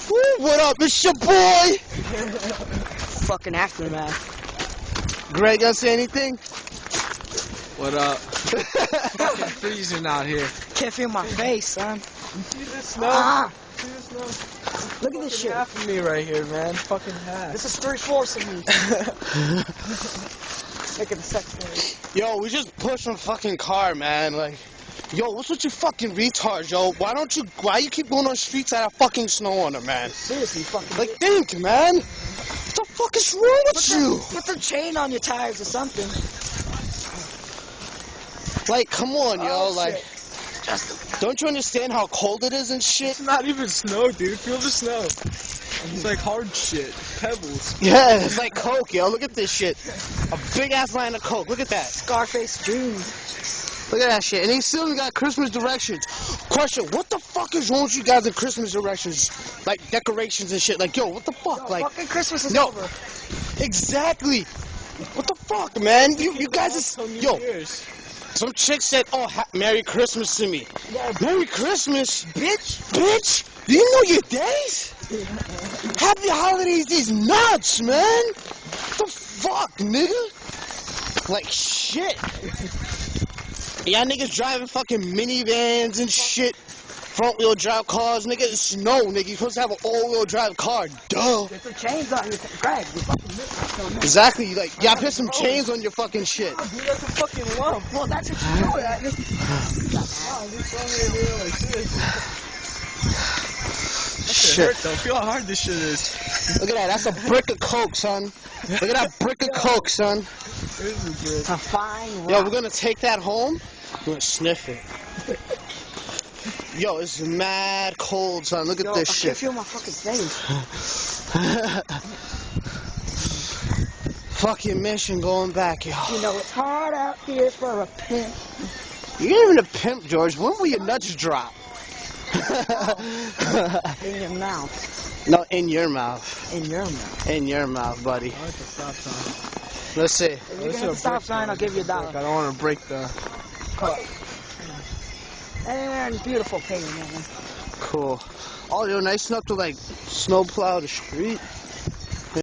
Woo, what up? It's your boy. Fucking aftermath. Greg, gonna say anything? What up? Fucking freezing out here. Can't feel my face, son. You see this snow? Ah. See this snow? Look at this shit. Half of me right here, man. Fucking half. This is 3/4 of me. Look at the sex story. Yo, we just pushed a fucking car, man. Like, yo, what's with you fucking retards, yo? Why you keep going on streets that have fucking snow on them, man? Seriously, fucking. Like, think, man. What the fuck is wrong with you? Put the chain on your tires or something. Like, come on, yo. Oh, like, don't you understand how cold it is and shit? It's not even snow, dude. Feel the snow. It's like hard shit. Pebbles. Yeah, it's like Coke, yo. Look at this shit. A big ass line of Coke. Look at that. Scarface June. Look at that shit. And they still got Christmas directions. Question, what the fuck is wrong with you guys in Christmas directions? Like decorations and shit. Like, yo, what the fuck? Yo, like, fucking Christmas is no, over. Exactly. What the fuck, man? You guys is, yo. Years. Some chick said, oh, Merry Christmas to me. Yeah, Merry Christmas, bitch. Bitch, do you know your days? Happy holidays, these nuts, man. The fuck, nigga? Like, shit. Y'all niggas driving fucking minivans and shit. Front wheel drive cars, nigga. It's snow, nigga. You're supposed to have an all wheel drive car. Duh. get the chains on your Greg. You fucking missed. Exactly. Like, y'all put some chains on your fucking shit. Dude, that's a fucking lump. Well, that's what you do. Wow, just throwing it here like this. That shit hurt, though. Feel how hard this shit is. Look at that. That's a brick of Coke, son. Look at that brick of Coke, son. Here's the brick. It's a fine rock. Yo, we're gonna take that home. We're gonna sniff it. Yo, it's mad cold, son. Look at this I shit. can't feel my fucking face. Fucking mission going back, yo. You know, it's hard out here for a pimp. You ain't even a pimp, George. When will your nuts drop? In your mouth. No, in your mouth. In your mouth. In your mouth, buddy. I like the stop sign. Let's see. If you get the stop sign, I'll give you $1. I don't want to break the... And beautiful painting, man. Cool. Oh, yo, nice enough to, like, snowplow the street.